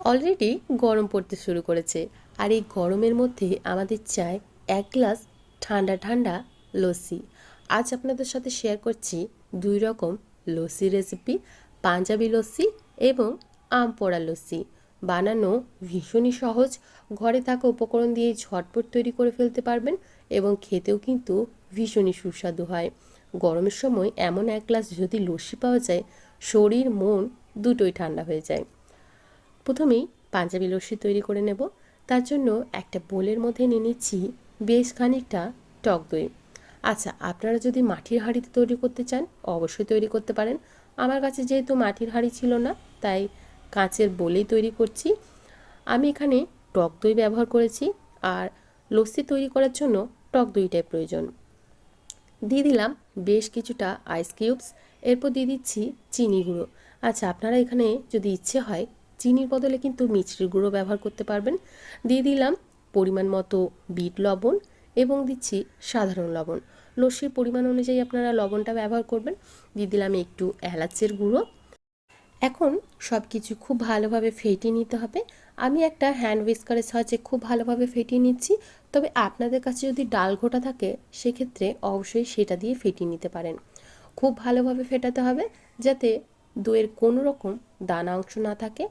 Already গরম পড়তে শুরু করেছে, আর এই গরমের মধ্যে আমাদের চাই এক গ্লাস ঠান্ডা ঠান্ডা লস্যি। আজ আপনাদের সাথে শেয়ার করছি দুই রকম লস্যি রেসিপি, পাঞ্জাবি লস্যি এবং আম পোড়া লস্যি। বানানো ভীষণই সহজ, ঘরে থাকা উপকরণ দিয়ে ঝটপট তৈরি করে ফেলতে পারবেন এবং খেতেও কিন্তু ভীষণই সুস্বাদু হয়। গরমের সময় এমন এক গ্লাস যদি লস্যি পাওয়া যায়, শরীর মন দুটোই ঠান্ডা হয়ে যায়। প্রথমেই পাঞ্জাবি লস্যি তৈরি করে নেব। তার জন্য একটা বোলের মধ্যে নিয়ে নিচ্ছি বেশ খানিকটা টক দই। আচ্ছা, আপনারা যদি মাটির হাঁড়িতে তৈরি করতে চান অবশ্যই তৈরি করতে পারেন। আমার কাছে যেহেতু মাটির হাঁড়ি ছিল না, তাই কাঁচের বোলেই তৈরি করছি। আমি এখানে টক দই ব্যবহার করেছি, আর লস্যি তৈরি করার জন্য টক দইটাই প্রয়োজন। দিয়ে দিলাম বেশ কিছুটা আইস কিউবস, এরপর দিয়ে দিচ্ছি চিনি গুঁড়ো। আচ্ছা, আপনারা এখানে যদি ইচ্ছে হয় চিনির বদলে কিন্তু মিষ্টির গুঁড়ো ব্যবহার করতে পারবেন। দিয়ে দিলাম পরিমাণ মতো বিট লবণ এবং দিচ্ছি সাধারণ লবণ। লস্যির পরিমাণ অনুযায়ী আপনারা লবণটা ব্যবহার করবেন। দিয়ে দিলাম একটু এলাচের গুঁড়ো। এখন সব কিছু খুব ভালোভাবে ফেটিয়ে নিতে হবে। আমি একটা হ্যান্ড হুইস্কারের সাহায্যে খুব ভালোভাবে ফেটিয়ে নিচ্ছি। তবে আপনাদের কাছে যদি ডাল ঘোটা থাকে সেক্ষেত্রে অবশ্যই সেটা দিয়ে ফেটিয়ে নিতে পারেন। খুব ভালোভাবে ফেটাতে হবে যাতে দইয়ের কোনো রকম দানা অংশ না থাকে।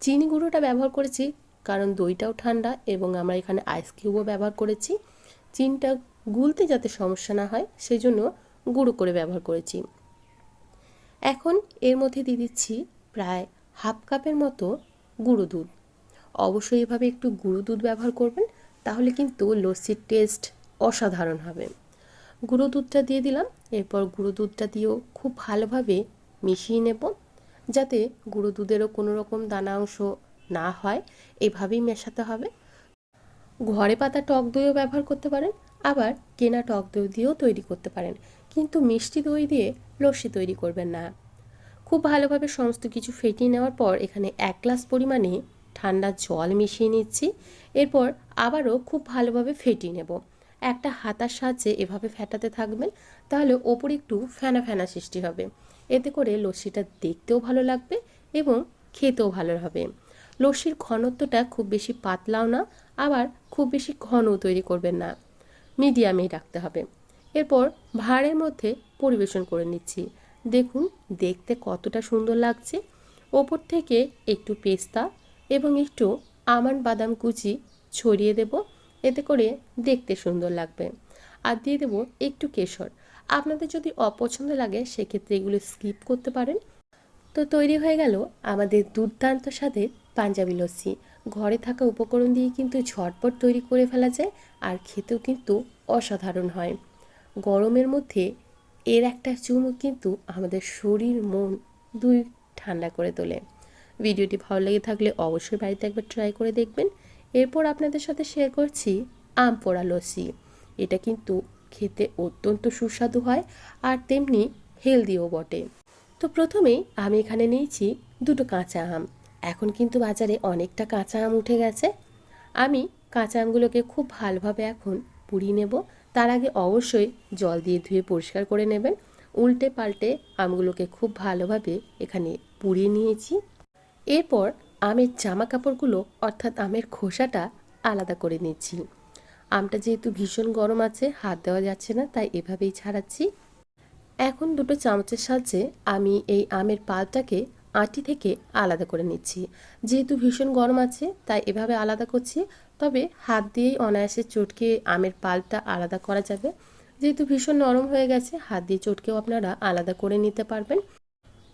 চিনি গুঁড়োটা ব্যবহার করেছি কারণ দইটাও ঠান্ডা এবং আমরা এখানে আইস কিউবও ব্যবহার করেছি। চিনিটা গুলতে যাতে সমস্যা না হয় সেই জন্য গুঁড়ো করে ব্যবহার করেছি। এখন এর মধ্যে দিয়ে দিচ্ছি প্রায় হাফ কাপের মতো গুঁড়ো দুধ। অবশ্যই এভাবে একটু গুঁড়ো দুধ ব্যবহার করবেন, তাহলে কিন্তু লস্যির টেস্ট অসাধারণ হবে। গুঁড়ো দুধটা দিয়ে দিলাম। এরপর গুঁড়ো দুধটা দিয়েও খুব ভালোভাবে মিশিয়ে নেব যাতে গুঁড়ো দুধেরও কোনো রকম দানা অংশ না হয়, এভাবেই মেশাতে হবে। ঘরে পাতা টক দইও ব্যবহার করতে পারেন, আবার কেনা টক দই দিয়েও তৈরি করতে পারেন, কিন্তু মিষ্টি দই দিয়ে লস্যি তৈরি করবেন না। খুব ভালোভাবে সমস্ত কিছু ফেটিয়ে নেওয়ার পর এখানে এক গ্লাস পরিমাণে ঠান্ডা জল মিশিয়ে নিচ্ছি। এরপর আবারও খুব ভালোভাবে ফেটিয়ে নেব। একটা হাতার সাহায্যে এভাবে ফেটাতে থাকবেন, তাহলে ওপরে একটু ফেনা ফেনা সৃষ্টি হবে। এতে করে লস্যিটা দেখতেও ভালো লাগবে এবং খেতেও ভালো হবে। লস্যির ঘনত্বটা খুব বেশি পাতলাও না, আবার খুব বেশি ঘনও তৈরি করবেন না, মিডিয়ামেই রাখতে হবে। এরপর ভাঁড়ের মধ্যে পরিবেশন করে নিচ্ছি। দেখুন দেখতে কতটা সুন্দর লাগছে। ওপর থেকে একটু পেস্তা এবং একটু আমন্ড বাদাম কুচি ছড়িয়ে দেব, এতে করে দেখতে সুন্দর লাগবে। আর দিয়ে দেবো একটু কেশর। আপনাদের যদি অপছন্দ লাগে সেক্ষেত্রে এগুলো স্কিপ করতে পারেন। তো তৈরি হয়ে গেল আমাদের দুর্দান্ত স্বাদের পাঞ্জাবি লস্যি। ঘরে থাকা উপকরণ দিয়ে কিন্তু ঝটপট তৈরি করে ফেলা যায়, আর খেতেও কিন্তু অসাধারণ হয়। গরমের মধ্যে এর একটা চুমুক কিন্তু আমাদের শরীর মন দুই ঠান্ডা করে তোলে। ভিডিওটি ভালো লেগে থাকলে অবশ্যই বাড়িতে একবার ট্রাই করে দেখবেন। এরপর আপনাদের সাথে শেয়ার করছি আম পোড়া লস্যি। এটা কিন্তু খেতে অত্যন্ত সুস্বাদু হয়, আর তেমনি হেলদিও বটে। তো প্রথমেই আমি এখানে নিয়েছি দুটো কাঁচা আম। এখন কিন্তু বাজারে অনেকটা কাঁচা আম উঠে গেছে। আমি কাঁচা আমগুলোকে খুব ভালোভাবে এখন পুড়িয়ে নেব। তার আগে অবশ্যই জল দিয়ে ধুয়ে পরিষ্কার করে নেবেন। উল্টে পাল্টে আমগুলোকে খুব ভালোভাবে এখানে পুড়িয়ে নিয়েছি। এরপর আমের জামা কাপড়গুলো অর্থাৎ আমের খোসাটা আলাদা করে নিচ্ছি। আমটা যেহেতু ভীষণ গরম আছে, হাত দেওয়া যাচ্ছে না, তাই এভাবেই ছাড়াচ্ছি। এখন দুটো চামচের সাহায্যে আমি এই আমের পাল্পটাকে আটি থেকে আলাদা করে নিচ্ছি। যেহেতু ভীষণ গরম আছে তাই এভাবে আলাদা করছি, তবে হাত দিয়েই অনায়াসে চটকে আমের পাল্পটা আলাদা করা যাবে। যেহেতু ভীষণ নরম হয়ে গেছে, হাত দিয়ে চটকেও আপনারা আলাদা করে নিতে পারবেন।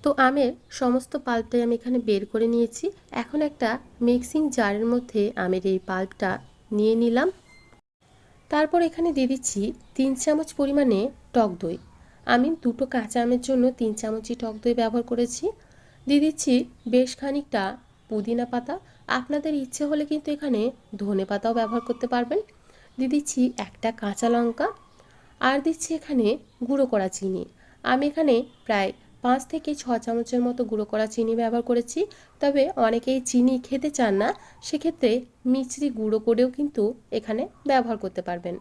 তো আমের সমস্ত পাল্পটাই আমি এখানে বের করে নিয়েছি। এখন একটা মিক্সিং জারের মধ্যে আমের এই পাল্পটা নিয়ে নিলাম। তারপর এখানে দিয়ে দিচ্ছি 3 চামচ পরিমাণে টক দই। আমি দুটো কাঁচা আমের জন্য 3 চামচই টক দই ব্যবহার করেছি। দিয়ে দিচ্ছি বেশ খানিকটা পুদিনা পাতা। আপনাদের ইচ্ছে হলে কিন্তু এখানে ধনে পাতাও ব্যবহার করতে পারবেন। দিয়ে দিচ্ছি একটা কাঁচা লঙ্কা, আর দিচ্ছি এখানে গুঁড়ো করা চিনি। আমি এখানে প্রায় 5 থেকে 6 চামচের মতো গুঁড়ো করা চিনি ব্যবহার করেছি। তবে অনেকেই চিনি খেতে চান না, সেক্ষেত্রে মিছরি গুঁড়ো করেও কিন্তু এখানে ব্যবহার করতে পারবেন।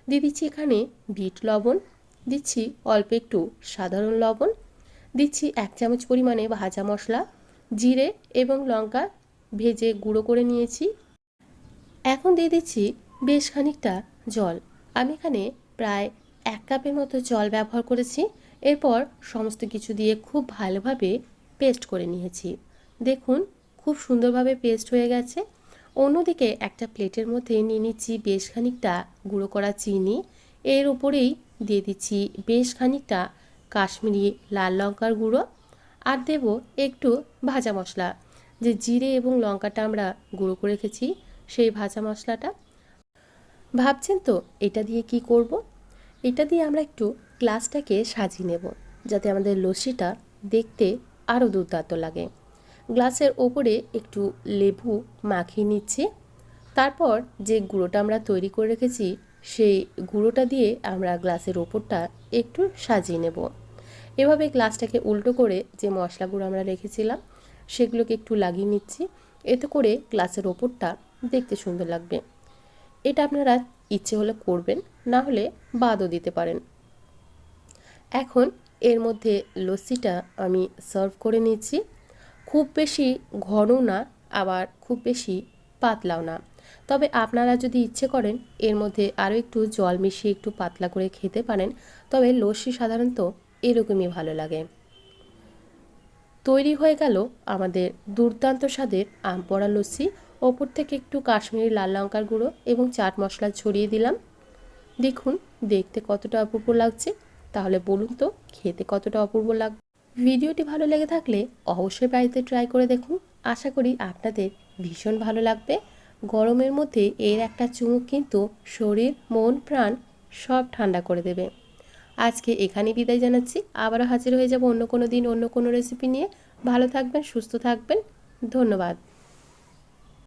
দিয়ে দিচ্ছি এখানে বিট লবণ, দিচ্ছি অল্প একটু সাধারণ লবণ, দিচ্ছি 1 চামচ পরিমাণে ভাজা মশলা, জিরে এবং লঙ্কা ভেজে গুঁড়ো করে নিয়েছি। এখন দিয়ে দিচ্ছি বেশ খানিকটা জল। আমি এখানে প্রায় 1 কাপের মতো জল ব্যবহার করেছি। এরপর সমস্ত কিছু দিয়ে খুব ভালোভাবে পেস্ট করে নিয়েছি। দেখুন খুব সুন্দরভাবে পেস্ট হয়ে গেছে। অন্যদিকে একটা প্লেটের মধ্যে নিয়ে নিচ্ছি বেশ খানিকটা গুঁড়ো করা চিনি। এর উপরেই দিয়ে দিচ্ছি বেশ খানিকটা কাশ্মীরি লাল লঙ্কার গুঁড়ো, আর দেব একটু ভাজা মশলা, যে জিরে এবং লঙ্কাটা আমরা গুঁড়ো করে রেখেছি সেই ভাজা মশলাটা। ভাবছেন তো এটা দিয়ে কি করব? এটা দিয়ে আমরা একটু গ্লাসটাকে সাজিয়ে নেব, যাতে আমাদের লস্যিটা দেখতে আরও দুর্দান্ত লাগে। গ্লাসের ওপরে একটু লেবু মাখিয়ে নিচ্ছি। তারপর যে গুঁড়োটা আমরা তৈরি করে রেখেছি সেই গুঁড়োটা দিয়ে আমরা গ্লাসের ওপরটা একটু সাজিয়ে নেব। এভাবে গ্লাসটাকে উল্টো করে যে মশলাগুলো আমরা রেখেছিলাম সেগুলোকে একটু লাগিয়ে নিচ্ছি। এতে করে গ্লাসের ওপরটা দেখতে সুন্দর লাগবে। এটা আপনারা ইচ্ছে হলে করবেন, না হলে বাদও দিতে পারেন। এখন এর মধ্যে লস্যিটা আমি সার্ভ করে নিচ্ছি। খুব বেশি ঘনও না, আবার খুব বেশি পাতলাও না। তবে আপনারা যদি ইচ্ছে করেন এর মধ্যে আরও একটু জল মিশিয়ে একটু পাতলা করে খেতে পারেন। তবে লস্যি সাধারণত এরকমই ভালো লাগে। তৈরি হয়ে গেল আমাদের দুর্দান্ত স্বাদের আম পোড়া লস্যি। ওপর থেকে একটু কাশ্মীরি লাল লঙ্কার গুঁড়ো এবং চাট মশলা ছড়িয়ে দিলাম। দেখুন দেখতে কতটা অপূর্ব লাগছে। তাহলে বলুন তো খেতে কতটা অপূর্ব লাগবে। ভিডিওটি ভালো লেগে থাকলে অবশ্যই বাড়িতে ট্রাই করে দেখুন। আশা করি আপনাদের ভীষণ ভালো লাগবে। গরমের মধ্যে এর একটা চুমুক কিন্তু শরীর, মন, প্রাণ সব ঠান্ডা করে দেবে। আজকে এখানেই বিদায় জানাচ্ছি। আবারও হাজির হয়ে যাব অন্য কোনো দিন অন্য কোনো রেসিপি নিয়ে। ভালো থাকবেন, সুস্থ থাকবেন। ধন্যবাদ।